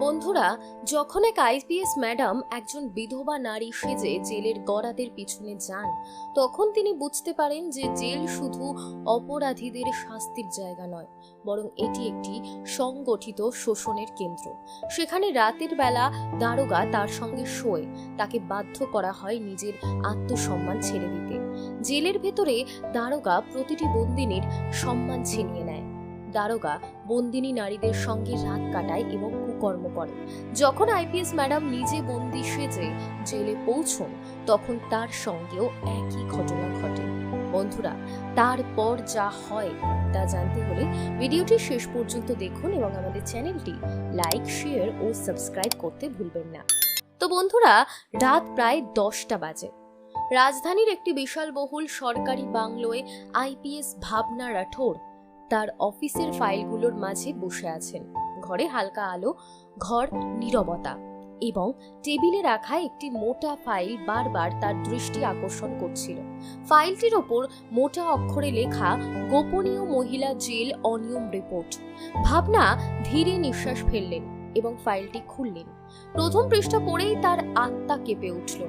বন্ধুরা, যখন এক আইপিএস ম্যাডাম একজন বিধবা নারী সেজে জেলের গড়াদের পিছনে যান, তখন তিনি বুঝতে পারেন যে জেল শুধু অপরাধীদের শাস্তির জায়গা নয়, বরং এটি একটি সংগঠিত শোষণের কেন্দ্র। সেখানে রাতের বেলা দারোগা তার সঙ্গে শোয়, তাকে বাধ্য করা হয় নিজের আত্মসম্মান ছেড়ে দিতে। জেলের ভেতরে দারোগা প্রতিটি বন্দিনীর সম্মান ছিনিয়ে নেয়। দারোগা বন্দিনী নারীদের সঙ্গে রাত কাটায় এবং কুকর্ম করে। যখন আইপিএস ম্যাডাম নিজে বন্দি সেজে জেলে পৌঁছন, তখন তার সঙ্গেও একই ঘটনা ঘটে। বন্ধুরা, তারপর যা হয় তা জানতে হলে ভিডিওটি শেষ পর্যন্ত দেখুন এবং আমাদের চ্যানেলটি লাইক, শেয়ার ও সাবস্ক্রাইব করতে ভুলবেন না। তো বন্ধুরা, রাত প্রায় 10টা বাজে। রাজধানীর একটি বিশালবহুল সরকারি বাংলোয় আইপিএস ভাবনা রাঠোর তার অফিসের ফাইলগুলোর মাঝে বসে আছেন। ঘরে হালকা আলো, ঘর নীরবতা এবং টেবিলে রাখা একটি মোটা ফাইল বারবার তার দৃষ্টি আকর্ষণ করছিল। ফাইলটির ওপর মোটা অক্ষরে লেখা গোপনীয় মহিলা জেল অনিয়ম রিপোর্ট। ভাবনা ধীরে নিঃশ্বাস ফেললেন এবং ফাইলটি খুললেন। প্রথম পৃষ্ঠা পড়েই তার আত্মা কেঁপে উঠল।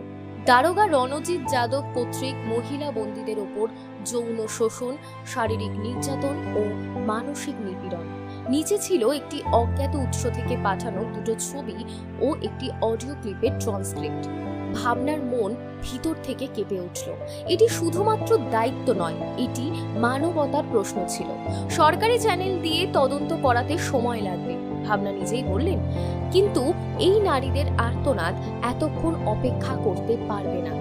দারোগা রণজিৎ যাদব কর্তৃক মহিলা বন্দীদের ওপর যৌন শোষণ, শারীরিক নির্যাতন ও মানসিক নিপীড়ন। নিচে ছিল একটি অজ্ঞাত উৎস থেকে পাঠানো দুটো ছবি ও একটি অডিও ক্লিপের ট্রান্সক্রিপ্ট। ভাবনার মন ভিতর থেকে কেঁপে উঠল। এটি শুধুমাত্র দায়িত্ব নয়, এটি মানবতার প্রশ্ন ছিল। সরকারি চ্যানেল দিয়ে তদন্ত করাতে সময় লাগবে, ভাবনা নিজেই বললেন, কিন্তু এই নারীদের আর্তনাদ এতক্ষণ অপেক্ষা করতে পারবে না।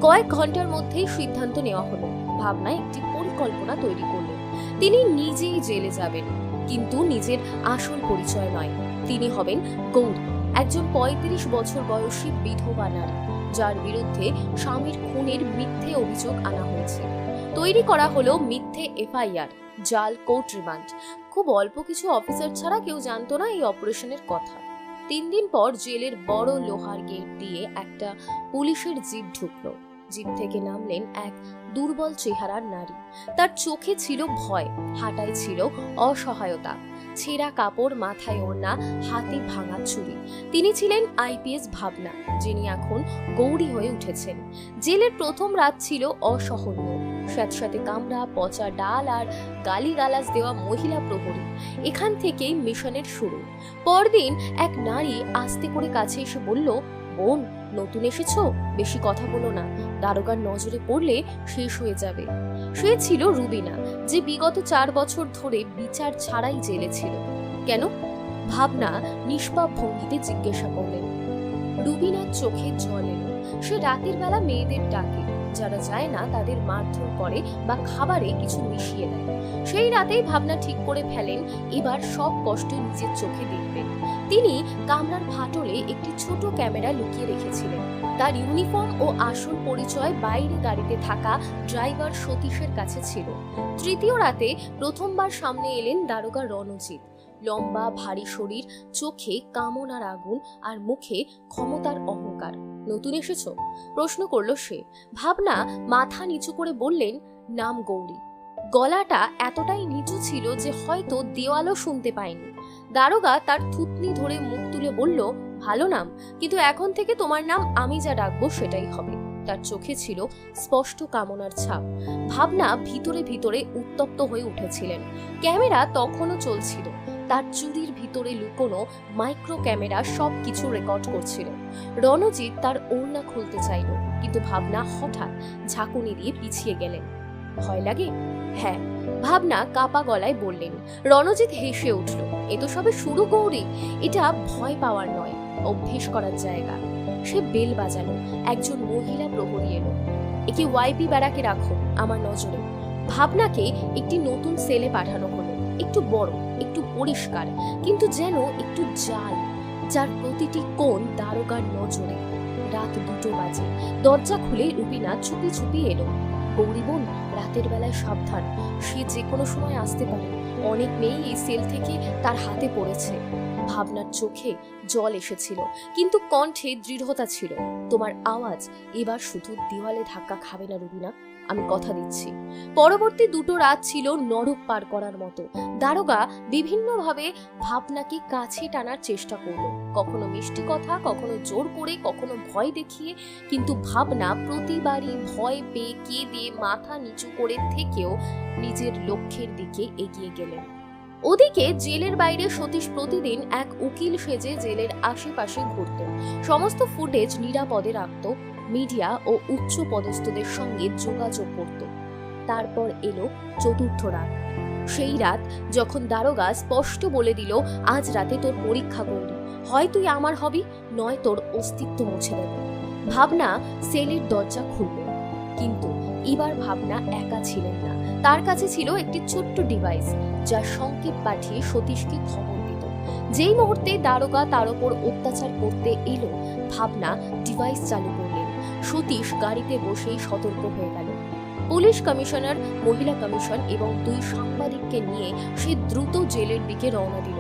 কয়েক ঘন্টার মধ্যেই সিদ্ধান্ত নেওয়া হলো। ভাবনা একটি পরিকল্পনা তৈরি করলেন। তিনি নিজেই জেলে যাবেন, কিন্তু নিজের আসল পরিচয় নয়। তিনি হবেন গৌরী, একজন 35 বছর বয়সী বিধবা নারী, যার বিরুদ্ধে স্বামীর খুনের মিথ্যে অভিযোগ আনা হয়েছে। তৈরি করা হলো মিথ্যে এফআইআর, জাল কোর্ট রিমান্ড। খুব অল্প কিছু অফিসার ছাড়া কেউ জানতো না এই অপারেশনের কথা। 3 দিন পর জেলের বড় লোহার গেট দিয়ে একটা পুলিশের জিপ ঢুকলো। জিপ থেকে নামলেন এক দুর্বল চেহারার নারী। তার চোখে ছিল ভয়, হাঁটায় ছিল অসহায়তা। ছেঁড়া কাপড়, মাথায় ওড়না, হাতে ভাঙা ছুরি। তিনি ছিলেন আইপিএস ভাবনা, যিনি এখন গৌরী হয়ে উঠেছেন। জেলের প্রথম রাত ছিল অসহনীয়। স্যাঁতস্যাঁতে কামড়া, পচা ডাল আর গালিগালাজ দেওয়া মহিলা প্রহরী। এখান থেকেই মিশনের শুরু। পরদিন এক নারী আস্তে করে কাছে এসে বলল, বোন, নতুন এসেছো, বেশি কথা বলো না, দারোগার নজরে পড়লে শেষ হয়ে যাবে। সে ছিল রুবিনা, যে বিগত 4 বছর ধরে বিচার ছাড়াই জেলে ছিল। কেন? ভাবনা নিষ্পাপ ভঙ্গিতে জিজ্ঞাসা করলেন। রুবিনার চোখে জল এলো। সে রাতের বেলা মেয়েদের ডাকে, যারা যায় না তাদের মারধর করে বা খাবারে কিছু মিশিয়ে দেয়। সেই রাতেই ভাবনা ঠিক করে ফেলেন এবার সব কষ্ট নিজের চোখে দেখবেন। তিনি কামরার ফাটলে একটি ছোট ক্যামেরা লুকিয়ে রেখেছিলেন। তার ইউনিফর্ম ও আসল পরিচয় বাইরে গাড়িতে থাকা ড্রাইভার সতীশের কাছে ছিল। তৃতীয় রাতে প্রথমবার সামনে এলেন দারোগা রণজিৎ। লম্বা ভারী শরীর, চোখে কামনার আগুন আর মুখে ক্ষমতার অহংকার। নতুন এসেছো? প্রশ্ন করল সে। ভাবনা মাথা নিচু করে বললেন, নাম গৌরী। গলাটা এতটাই নিচু ছিল যে হয়তো দেওয়ালও শুনতে পায়নি। দারোগা তার থুতনি ধরে মুখ তুলে বলল, ভালো নাম, কিন্তু এখন থেকে তোমার নাম আমি যা ডাকবো সেটাই হবে। তার চোখে ছিল স্পষ্ট কামনার ছাপ। ভাবনা ভিতরে ভিতরে উত্তপ্ত হয়ে উঠেছিলেন। ক্যামেরা তখনও চলছিল। তার চুরির ভিতরে লুকোনো মাইক্রো ক্যামেরা সবকিছু রেকর্ড করছিল। রণজিৎ তার ওড়না খুলতে চাইল, কিন্তু ভাবনা হঠাৎ ঝাঁকুনি দিয়ে পিছিয়ে গেলেন। ভয় লাগে? হ্যাঁ, ভাবনা কাপা গলায় বললেন। রণজিৎ হেসে উঠল। এ তো সবে শুরু গৌরী, এটা ভয় পাওয়ার নয়, অভ্যেস করার জায়গা। সে বেল বাজালো। একজন মহিলা প্রহরী এলো। একে ওয়াইপি ব্যারাকে রাখো, আমার নজরে। ভাবনাকে একটি নতুন সেলে পাঠানো হলো। একটু বড়, একটু পরিষ্কার, কিন্তু যেন একটু জাল, যার প্রতিটি কোণ দারোগার নজরে। রাত 2টো বাজে। দরজা খুলে রুবিনা চুপি চুপি এলো। গৌরী বোন, রাতের বেলায় সাবধান, সে যে কোনো সময় আসতে পারে। অনেক মেয়ে এই সেল থেকে তার হাতে পড়েছে। ভাবনার চোখে জল এসেছিল, কিন্তু কণ্ঠে দৃঢ়তা ছিল। তোমার আওয়াজ এবার শুধু দেওয়ালে ধাক্কা খাবে না রুবিনা, আমি কথা দিচ্ছি। পরবর্তী 2 রাত ছিল নরক পার করার মতো। দারোগা বিভিন্নভাবে ভাবনাকে কাছে টানার চেষ্টা করলো, কখনো মিষ্টি কথা, কখনো জোর করে, কখনো ভয় দেখিয়ে, কিন্তু ভাবনা প্রতিবারই ভয় পেয়ে কেঁদে মাথা নিচু করে থেকেও নিজের লক্ষ্যের দিকে এগিয়ে গেলেন। ওদিকে জেলের বাইরে সতীশ প্রতিদিন এক উকিল সেজে জেলের আশেপাশে ঘুরত, সমস্ত ফুটেজ নিরাপদে রাখত, মিডিয়া ও উচ্চ পদস্থদের সঙ্গে যোগাযোগ করত। তারপর এলো 4র্থ রাত, সেই রাত যখন দারোগা স্পষ্ট বলে দিল, আজ রাতে তোর পরীক্ষা গৌরী, হয় তুই আমার হবি, নয় তোর অস্তিত্ব মুছে দেবে। ভাবনা সেলের দরজা খুলল, কিন্তু এবার ভাবনা একা ছিলেন না। তার কাছে ছিল একটি ছোট্ট ডিভাইস, যা সংকেত পাঠিয়ে সতীশকে খবর দিত। যেই মুহূর্তে দারোগা তার উপর অত্যাচার করতে এলো, ভাবনা ডিভাইস চালু করলেন। সতীশ গাড়িতে বসেই সতর্ক হয়ে গেল। পুলিশ কমিশনার, মহিলা কমিশন এবং 2 সাংবাদিককে নিয়ে সে দ্রুত জেলের দিকে রওনা দিল।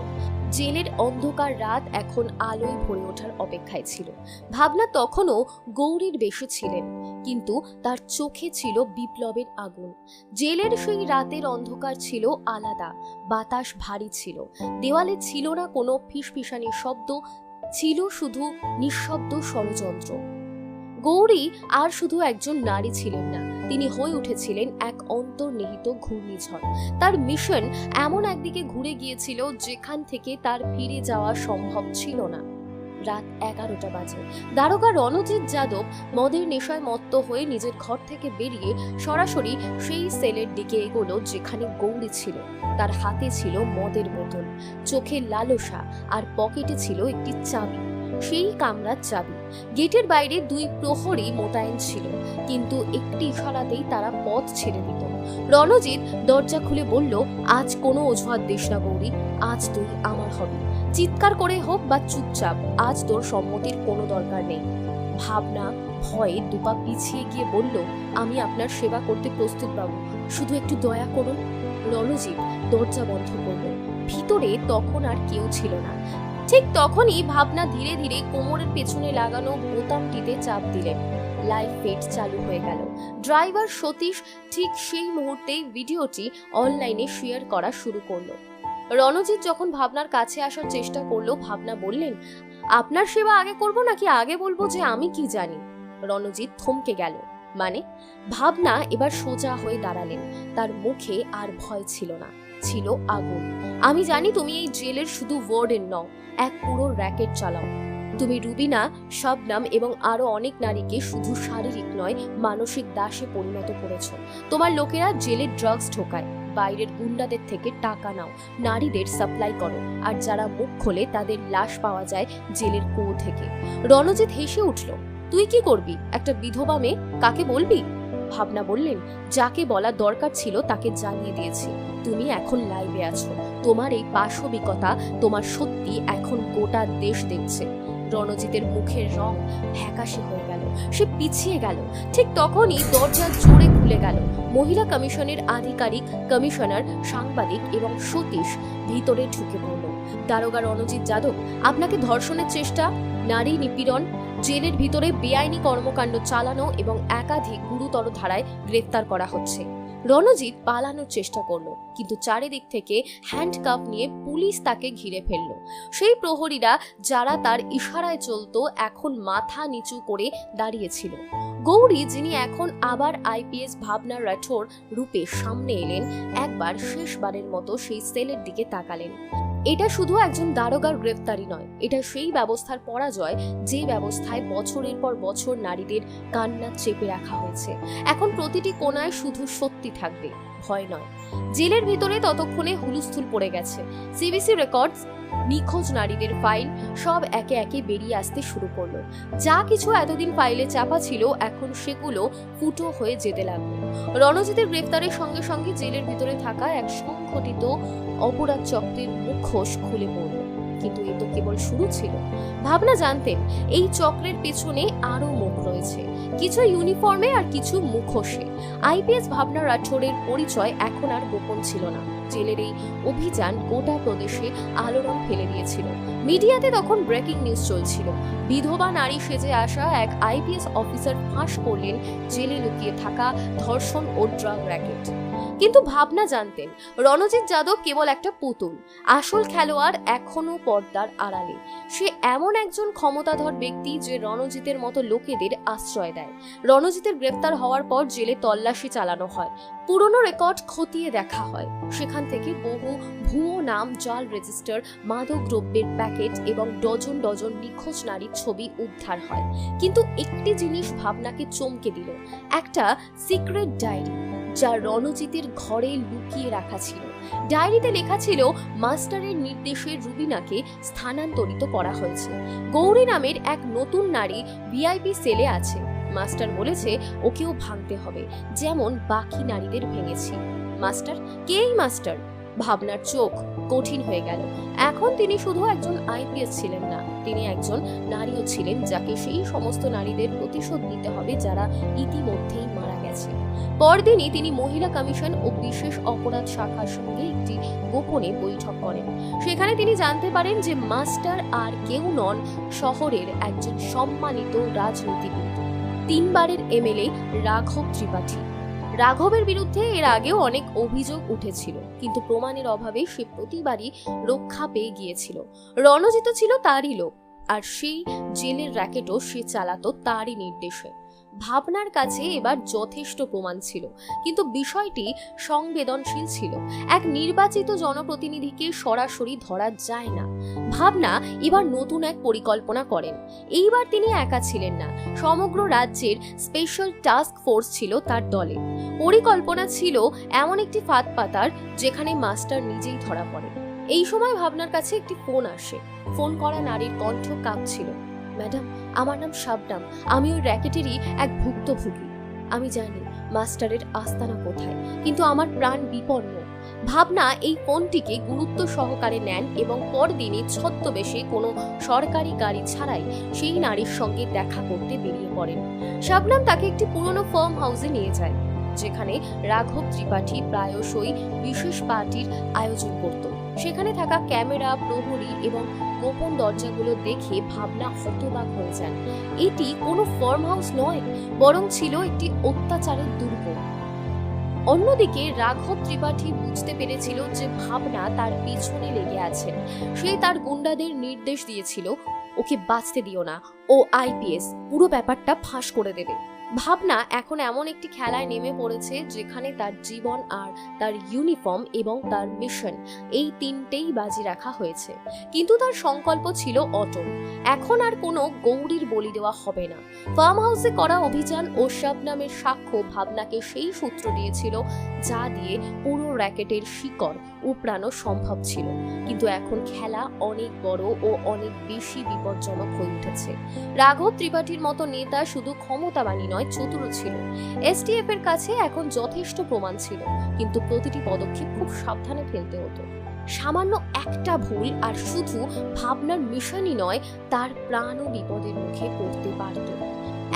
জেলের অন্ধকার রাত এখন আলোয় ভরে ওঠার অপেক্ষায় ছিল। ভাবনা তখনও গৌরীর বেশে ছিলেন, কিন্তু তার চোখে ছিল বিপ্লবের আগুন। জেলের সেই রাতের অন্ধকার ছিল আলাদা, বাতাস ভারী ছিল, দেওয়ালে ছিল না কোনো ফিসফিসানি শব্দ, ছিল শুধু নিঃশব্দ ষড়যন্ত্র। গৌরী আর শুধু একজন নারী ছিলেন না, তিনি হয়ে উঠেছিলেন এক অন্তর্নিহিত ঘূর্ণিঝড়। তার মিশন এমন একদিকে ঘুরে গিয়েছিল যেখান থেকে তার ফিরে যাওয়া সম্ভব ছিল না। রাত 11টা বাজে। দারোগা রণজিৎ যাদব মদের নেশায় মত্ত হয়ে নিজের ঘর থেকে বেরিয়ে সরাসরি সেই সেলের দিকে এগোলো যেখানে গৌরী ছিল। তার হাতে ছিল মদের বোতল, চোখে লালসা, আর পকেটে ছিল একটি চাবি, সেই কামরার চাবি। গেটের বাইরে 2 প্রহরী মোতায়েন ছিল, কিন্তু একটি ইশারাতেই তারা পথ ছেড়ে দিত। রণজিৎ দরজা খুলে বলল, আজ কোনো অজুহাত দিস না গৌরী, আজ তুই আমার হবি। চিৎকার করে হোক বা চুপচাপ, আজ তোর সম্মতির কোনো দরকার নেই। ভাবনা ভয়ে 2 পা পিছিয়ে গিয়ে বলল, আমি আপনার সেবা করতে প্রস্তুত বাবু, শুধু একটু দয়া করুন। রণজিৎ দরজা বন্ধ করল। ভিতরে তখন আর কেউ ছিল না। ঠিক তখনই ভাবনা ধীরে ধীরে কোমরের পেছনে লাগানো বোতামটিতে চাপ দিলেন। লাইভ ফিড চালু হয়ে গেল। ড্রাইভার সতীশ ঠিক সেই মুহূর্তেই ভিডিওটি অনলাইনে শেয়ার করা শুরু করলো। রণজিৎ যখন ভাবনার কাছে আসার চেষ্টা করলো, ভাবনা বললেন, আপনার সেবা আগে করব নাকি আগে বলবো যে আমি কি জানি? রণজিৎ থমকে গেল। মানে? ভাবনা এবার সোজা হয়ে দাঁড়ালেন। তার মুখে আর ভয় ছিল না, ছিল আগুন। আমি জানি তুমি এই জেলের শুধু ওয়ার্ডেন নও, এক পুরো র্যাকেট চালাও। তুমি রুবিনা, শবনম এবং আরো অনেক নারীকে শুধু শারীরিক নয়, মানসিক দাসে পরিণত করেছ। তোমার লোকেরা জেলে ড্রাগস ঢোকায়, বাইরের গুন্ডাদের থেকে টাকা নাও, নারীদের সাপ্লাই করো, আর যারা মুখ খোলে তাদের লাশ পাওয়া যায় জেলের কুয়ো থেকে। রণজিৎ হেসে উঠল। তুই কি করবি? একটা বিধবা মেয়ে, কাকে বলবি? ভাবনা বললেন, যাকে বলা দরকার ছিল তাকে জানিয়ে দিয়েছি। তুমি এখন লাইভে আছো। তোমার এই পাশবিকতা, তোমার সত্যি এখন গোটা দেশ দেখছে। রণজিতের মুখের রং ফ্যাকাশে হয়ে গেল, সে পিছিয়ে গেল। ঠিক তখনই দরজা জোরে খুলে গেল। মহিলা কমিশনের আধিকারিক, কমিশনার, সাংবাদিক এবং সতীশ ভিতরে ঢুকে পড়ল। দারোগা রণজিৎ যাদব, আপনাকে ধর্ষণের চেষ্টা, নারী নিপীড়ন, জেলের ভিতরে বেআইনি কর্মকাণ্ড চালানো এবং একাধিক গুরুতর ধারায় গ্রেফতার করা হচ্ছে। রণজিৎ পালানোর চেষ্টা করলো, কিন্তু চারিদিক থেকে হ্যান্ডকাফ নিয়ে পুলিশ তাকে ঘিরে ফেলল। সেই প্রহরীরা যারা তার ইশারায় চলতো এখন মাথা নিচু করে দাঁড়িয়েছিল। গৌরী, যিনি এখন আবার আইপিএস ভাবনা রাঠোর রূপে সামনে এলেন, একবার শেষবারের মতো সেই সেলের দিকে তাকালেন। এটা শুধু একজন দারোগার গ্রেফতারি নয়, এটা সেই ব্যবস্থার পরাজয় যে ব্যবস্থায় বছরের পর বছর নারীদের কান্না চেপে রাখা হয়েছে। এখন প্রতিটি কোণায় শুধু সত্যি থাকবে, ভয় নয়। জেলের ভিতরে ততক্ষণে হুলস্থুল পড়ে গেছে। সিবিসি রেকর্ডস, নিখোঁজ নারীদের ফাইল সব একে একে বেরিয়ে আসতে শুরু করলো। যা কিছু এতদিন ফাইলে চাপা ছিল এখন সেগুলো ফুটো হয়ে যেতে লাগলো। রণজিতের গ্রেফতারের সঙ্গে সঙ্গে জেলের ভিতরে থাকা এক সংগঠিত অপরাধ চক্রের মুখোশ খুলে পড়ল। কিন্তু এ তো কেবল শুরু ছিল। ভাবনা জানতেন এই চক্রের পেছনে আরো মুখ রয়েছে, কিছু ইউনিফর্মে আর কিছু মুখোশে। আইপিএস ভাবনা রাঠোরের পরিচয় এখন আর গোপন ছিল না। জেলের এই অভিযান গোটা প্রদেশে আলোড়ন ফেলে দিয়েছিল। মিডিয়াতে তখন ব্রেকিং নিউজ চলছিল, বিধবা নারী সেজে আসা এক আইপিএস অফিসার ফাঁস করলেন জেলে লুকিয়ে থাকা ধর্ষণ ও ড্রাগ র্যাকেট। কিন্তু ভাবনা জানতেন রণজিৎ যাদব কেবল একটা পুতুল, আসল খেলোয়াড় এখনো পর্দার আড়ালে। সে এমন একজন ক্ষমতাধর ব্যক্তি যে রণজিতের মতো লোকেদের আশ্রয় দেয়। রণজিতের গ্রেফতার হওয়ার পর জেলে তল্লাশি চালানো হয়, পুরনো রেকর্ড খতিয়ে দেখা হয়। সেখান থেকে বহু ভুয়ো নাম, জাল রেজিস্টার, মাদক দ্রব্যের প্যাকেট এবং ডজন ডজন নিখোঁজ নারীর ছবি উদ্ধার হয়। কিন্তু একটি জিনিস ভাবনাকে চমকে দিল, একটা সিক্রেট ডায়েরি যা রণজিতের ঘরে লুকিয়ে রাখা ছিল। ডায়েরিতে লেখা ছিল মাস্টারের নির্দেশে রুবিনাকে স্থানান্তরিত করা হয়েছে। গৌরী নামের এক নতুন নারী ভিআইপি সেলে আছে। মাস্টার বলেছে ওকেও ভাঙতে হবে, যেমন বাকি নারীদের ভেঙেছি। মাস্টার? কে এই মাস্টার? ভাবনার চোখ কঠিন হয়ে গেল। এখন তিনি শুধু একজন আইপিএস ছিলেন না, তিনি একজন নারীও ছিলেন, যাকে সেই সমস্ত নারীদের প্রতিশোধ নিতে হবে যারা ইতিমধ্যেই মারা গেছে। পরদিনই তিনি মহিলা কমিশন ও বিশেষ অপরাধ শাখার সঙ্গে একটি গোপনে বৈঠক করেন। সেখানে তিনি জানতে পারেন যে মাস্টার আর কেউ নন, শহরের একজন সম্মানিত রাজনীতিবিদ, 3 বারের এমএলএ রাঘব ত্রিপাঠী। রাঘবের বিরুদ্ধে এর আগেও অনেক অভিযোগ উঠেছিল, কিন্তু প্রমাণের অভাবে সে প্রতিবারই রক্ষা পেয়ে গিয়েছিল। রণজিৎ ছিল তারই লোক, আর সেই জেলের র্যাকেটও সে চালাতো তারই নির্দেশে। ভাবনার কাছে এবার যথেষ্ট প্রমাণ ছিল, কিন্তু বিষয়টি সংবেদনশীল ছিল। এক নির্বাচিত জনপ্রতিনিধিকে সরাসরি ধরা যায় না। ভাবনা এবার নতুন এক পরিকল্পনা করেন। এইবার তিনি একা ছিলেন না, সমগ্র রাজ্যের স্পেশাল টাস্ক ফোর্স ছিল তার দলে। পরিকল্পনা ছিল এমন একটি ফাঁদ পাতার যেখানে মাস্টার নিজেই ধরা পড়ে। এই সময় ভাবনার কাছে একটি ফোন আসে। ফোন করা নারীর কণ্ঠ কাঁপছিল। ম্যাডাম, আমার নাম শাবনাম, আমি ওই র্যাকেটেরই এক ভুক্তভোগী। আমি জানি মাস্টারের আস্তানা কোথায়, কিন্তু আমার প্রাণ বিপন্ন। ভাবনা এই ফোনটিকে গুরুত্ব সহকারে নেন এবং পরদিনই ছদ্মবেশে কোনো সরকারি গাড়ি ছাড়াই সেই নারীর সঙ্গে দেখা করতে বেরিয়ে পড়েন। শাবনাম তাকে একটি পুরনো ফার্ম হাউসে নিয়ে যায়, যেখানে রাঘব ত্রিপাঠী প্রায়শই বিশেষ পার্টির আয়োজন করত। সেখানে থাকা ক্যামেরা, প্রহরী এবং গোপন দরজাগুলো দেখে ভাবনা হতবাক হয়ে যান। এটি কোনো ফার্ম হাউস নয়, বরং ছিল একটি অত্যাচারের দুর্গ। অন্যদিকে রাঘব ত্রিপাঠী বুঝতে পেরেছিল যে ভাবনা তার পিছনে লেগে আছেন। সে তার গুন্ডাদের নির্দেশ দিয়েছিল, ওকে বাঁচতে দিও না, ও আইপিএস, পুরো ব্যাপারটা ফাঁস করে দেবে। ভাবনা এখন এমন একটি খেলায় নেমে পড়েছে যেখানে তার জীবন আর তার ইউনিফর্ম এবং তার মিশন, এই তিনটেই বাজি রাখা হয়েছে। কিন্তু তার সংকল্প ছিল অটল। এখন আর কোনো গৌরীর বলি দেওয়া হবে না। ফার্ম হাউসে করা অভিযান ও শাবনামের সাক্ষ্য ভাবনাকে সেই সূত্র দিয়েছিল যা দিয়ে পুরো র্যাকেটের শিকড় উপড়ানো সম্ভব ছিল। কিন্তু এখন খেলা অনেক বড় ও অনেক বেশি বিপজ্জনক হয়ে উঠেছে। রাঘব ত্রিপাঠীর মতো নেতা শুধু ক্ষমতাবানী নয়, চতুর ছিল। এসটিএফ এর কাছে এখন যথেষ্ট প্রমাণ ছিল, কিন্তু প্রতিটি পদক্ষেপ খুব সাবধানে ফেলতে হতো। সামান্য একটা ভুল আর শুধু ভাবনার মিশনই নয়, তার প্রাণও বিপদের মুখে পড়তে পারত।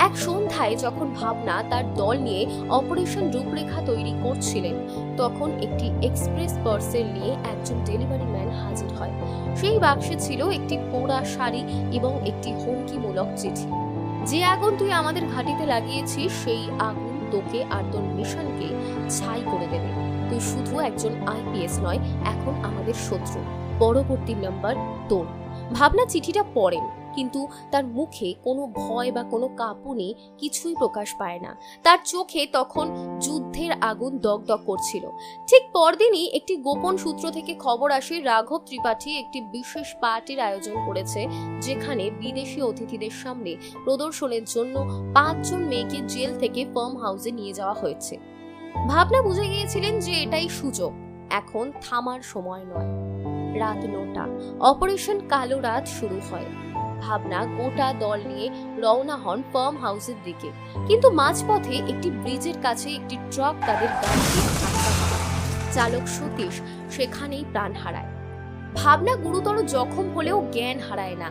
এক সন্ধ্যায় যখন ভাবনা তার দল নিয়ে অপারেশন রূপরেখা তৈরি করছিলেন, তখন একটি এক্সপ্রেস পার্সেল নিয়ে একজন ডেলিভারি ম্যান হাজির হয়। সেই বাক্সে ছিল একটি পোড়া শাড়ি এবং একটি হুমকিমূলক চিঠি। যে আগুন তুই আমাদের ঘাঁটিতে লাগিয়েছিস, সেই আগুন তোকে আর তোর মিশনকে ছাই করে দেবে। তুই শুধু একজন আইপিএস নয়, এখন আমাদের শত্রু। পরবর্তী নাম্বার তোর। ভাবনা চিঠিটা পড়েন, কিন্তু তার মুখে কোনো ভয় বা কোনো কাঁপুনি কিছুই প্রকাশ পায় না। তার চোখে তখন যুদ্ধের আগুন দগদগ করছিল। ঠিক পরদিনই একটি গোপন সূত্র থেকে খবর আসে রাঘব ত্রিপাঠী একটি বিশেষ পার্টির আয়োজন করেছে, যেখানে বিদেশি অতিথিদের সামনে প্রদর্শনের জন্য 5 জন মেয়েকে জেল থেকে ফার্ম হাউসে নিয়ে যাওয়া হয়েছে। ভাবনা বুঝে গিয়েছিলেন যে এটাই সুযোগ, এখন থামার সময় নয়। রাত 9টা, অপারেশন কালো রাত শুরু হয়। ভাবনা গোটা দল নিয়ে রওনা হন ফার্ম হাউসের দিকে, কিন্তু মাঝপথে একটি ব্রিজের কাছে একটি ট্রাক তাদের গাড়িকে ধাক্কা মারে। চালক সতীশ সেখানেই প্রাণ হারায়। ভাবনা গুরুতর জখম হলেও জ্ঞান হারায় না।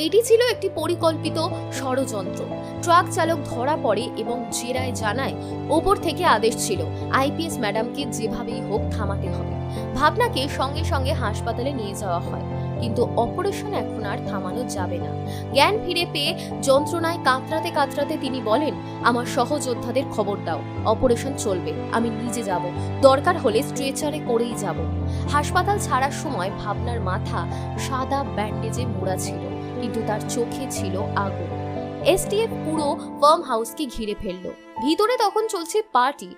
এটি ছিল একটি পরিকল্পিত ষড়যন্ত্র। ট্রাক চালক ধরা পড়ে এবং জেরায় জানায় ওপর থেকে আদেশ ছিল আইপিএস ম্যাডামকে যেভাবেই হোক থামাতে হবে। ভাবনাকে সঙ্গে সঙ্গে হাসপাতালে নিয়ে যাওয়া হয়, কিন্তু অপারেশন এখন আর থামানো যাবে না। জ্ঞান ফিরে পেয়ে যন্ত্রণায় কাতরাতে কাতরাতে তিনি বলেন, আমার সহযোদ্ধাদের খবর দাও, অপারেশন চলবে, আমি নিজে যাব, দরকার হলে স্ট্রেচারে করেই যাব। হাসপাতাল ছাড়ার সময় ভাবনার মাথা সাদা ব্যান্ডেজে মোড়া ছিল, কিন্তু তার চোখে ছিল আগুন। এসটিএফ পুরো ফার্ম হাউসকে ঘিরে ফেলল। ভিতরে তখন চলছে পার্টি।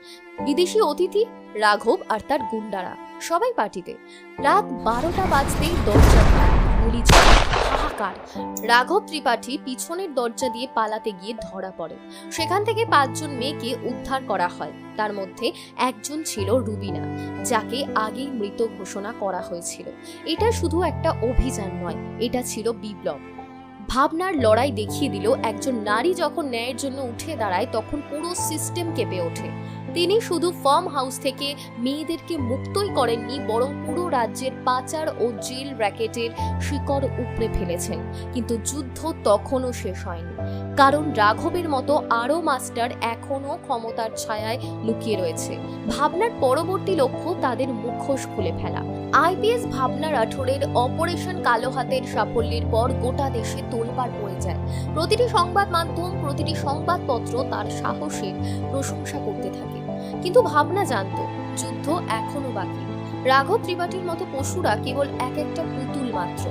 বিদেশি অতিথি, রাঘব আর তার গুন্ডারা সবাই পার্টিতে। রাত 12টা বাজতেই দরজা গুলি চলে, হাহাকার। রাঘব ত্রিপাঠী পিছনের দরজা দিয়ে পালাতে গিয়ে ধরা পড়ে। সেখান থেকে 5 জন মেয়েকে উদ্ধার করা হয়। তার মধ্যে একজন ছিল রুবিনা, যাকে আগেই মৃত ঘোষণা করা হয়েছিল। এটা শুধু একটা অভিযান নয়, এটা ছিল বিপ্লব। ভাবনার লড়াই দেখিয়ে দিল একজন নারী যখন ন্যায়ের জন্য উঠে দাঁড়ায় তখন পুরো সিস্টেম কেঁপে ওঠে। তিনি শুধু ফার্ম হাউস থেকে মেয়েদেরকে মুক্তই করেননি, বরং পুরো রাজ্যের পাচার ও জেল র্যাকেটের শিকড় উপড়ে ফেলেছেন। কিন্তু যুদ্ধ তখনও শেষ হয়নি, কারণ রাঘবের মতো আরও মাস্টার এখনও ক্ষমতার ছায়ায় লুকিয়ে রয়েছে। ভাবনার পরবর্তী লক্ষ্য তাদের মুখোশ খুলে ফেলা। আইপিএস ভাবনা রাঠোরের অপারেশন কালো হাতের সাফল্যের পর গোটা দেশে তোলপাড় পড়ে যায়। প্রতিটি সংবাদ মাধ্যম, প্রতিটি সংবাদপত্র তার সাহসের প্রশংসা করতে থাকে। কিন্তু ভাবনা জানতো যুদ্ধ এখনো বাকি। রাঘব ত্রিপাঠীর মতো পশুরা কেবল এক একটা পুতুল মাত্র।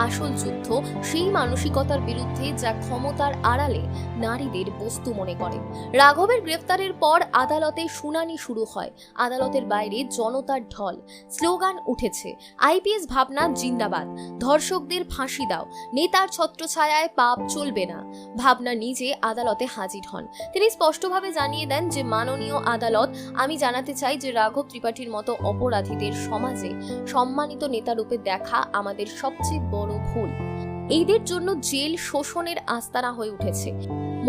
আসল যুদ্ধ সেই মানসিকতার বিরুদ্ধে যা ক্ষমতার আড়ালে নারীদের বস্তু মনে করে। রাঘবের গ্রেফতারের পর আদালতে শুনানি শুরু হয়। আদালতের বাইরে জনতার ঢল, স্লোগান উঠেছে, আইপিএস ভাবনা জিন্দাবাদ, ধর্ষকদের ফাঁসি দাও, নেতার ছত্রছায়ায় পাপ চলবে না। ভাবনা নিজে আদালতে হাজির হন। তিনি স্পষ্টভাবে জানিয়ে দেন যে, মাননীয় আদালত, আমি জানাতে চাই যে রাঘব ত্রিপাঠীর মতো অপরাধীদের সমাজে সম্মানিত নেতারূপে দেখা আমাদের সবচেয়ে বড় ভুল। এদের জন্য জেল শোষণের আস্তানা হয়ে উঠেছে।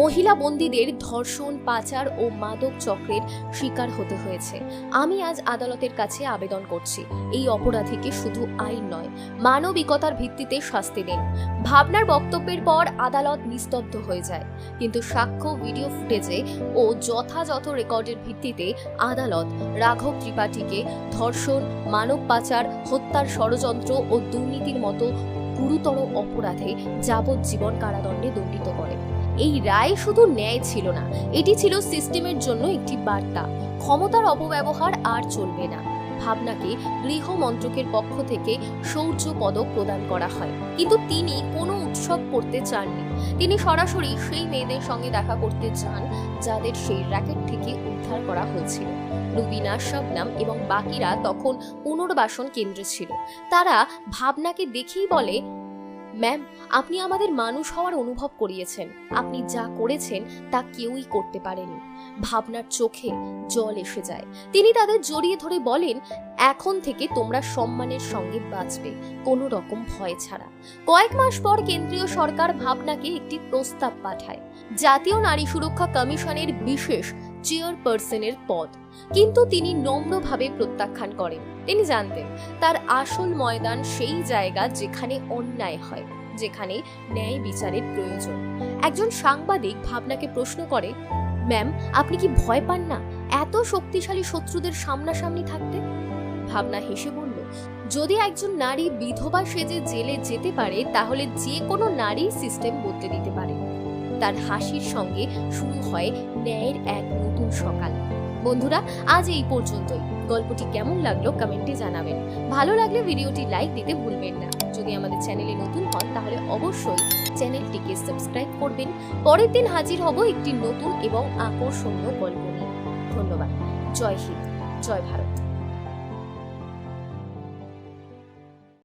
মহিলা বন্দীদের ধর্ষণ, পাচার ও মাদক চক্রের শিকার হতে হয়েছে। আমি আজ আদালতের কাছে আবেদন করছি, এই অপরাধীকে শুধু আইন নয়, মানবিকতার ভিত্তিতে শাস্তি দিন। ভাবনার বক্তব্যের পর আদালত নিস্তব্ধ হয়ে যায়, কিন্তু সাক্ষ্য, ভিডিও ফুটেজে ও যথাযথ রেকর্ডের ভিত্তিতে আদালত রাঘব ত্রিপাঠীকে ধর্ষণ, মানব পাচার, হত্যার ষড়যন্ত্র ও দুর্নীতির মতো গুরুতর অপরাধে যাবজ্জীবন কারাদণ্ডে দণ্ডিত করে। এই রায় শুধু ন্যায় ছিল না, এটি ছিল সিস্টেমের জন্য একটি বার্তা। ক্ষমতার অপব্যবহার আর চলবে না। ভাবনাকে গৃহ মন্ত্রকের পক্ষ থেকে শৌর্য পদক প্রদান করা হয়, কিন্তু তিনি কোনো উৎসব করতে চাননি। তিনি সরাসরি সেই মেয়েদের সঙ্গে দেখা করতে চান যাদের সেই র্যাকেট থেকে উদ্ধার করা হয়েছিল। রুবিনা, শবনম এবং বাকিরা তখন পুনর্বাসন কেন্দ্রে ছিল। তারা ভাবনাকে দেখেই বলে, ম্যাম, আপনি আমাদের মানুষ হওয়ার অনুভব করিয়েছেন। আপনি যা করেছেন তা কেউই করতে পারেনি। ভাবনার চোখে জল এসে যায়। তিনি তাদের জড়িয়ে ধরে বলেন, এখন থেকে তোমরা সম্মানের সঙ্গে বাঁচবে, কোনো রকম ভয় ছাড়া। কয়েক মাস পর কেন্দ্রীয় সরকার ভাবনাকে একটি প্রস্তাব পাঠায়, জাতীয় নারী সুরক্ষা কমিশনের বিশেষ চেয়ারপারসনের পদ। কিন্তু তিনি নম্রভাবে প্রত্যাখ্যান করেন। তিনি জানতেন তার আসল ময়দান সেই জায়গা যেখানে অন্যায় হয়, যেখানে ন্যায় বিচারের প্রয়োজন। একজন সাংবাদিক ভাবনাকে প্রশ্ন করে, ম্যাম, আপনি কি ভয় পান না এত শক্তিশালী শত্রুদের সামনাসামনি থাকতে? ভাবনা হেসে বলল, যদি একজন নারী বিধবা সেজে জেলে যেতে পারে, তাহলে যে কোনো নারী সিস্টেম বদলে দিতে পারে। তার হাসির সঙ্গে শুরু হয় ন্যায়ের এক নতুন সকাল। বন্ধুরা, আজ এই পর্যন্তই। গল্পটি কেমন লাগলো কমেন্টে জানাবেন। ভালো লাগলে ভিডিওটি লাইক দিতে ভুলবেন না। যদি আমাদের চ্যানেলে নতুন হন তাহলে অবশ্যই চ্যানেলটিকে সাবস্ক্রাইব করবেন। পরের দিন হাজির হব একটি নতুন এবং আকর্ষণীয় গল্প নিয়ে। ধন্যবাদ। জয় হিন্দ, জয় ভারত।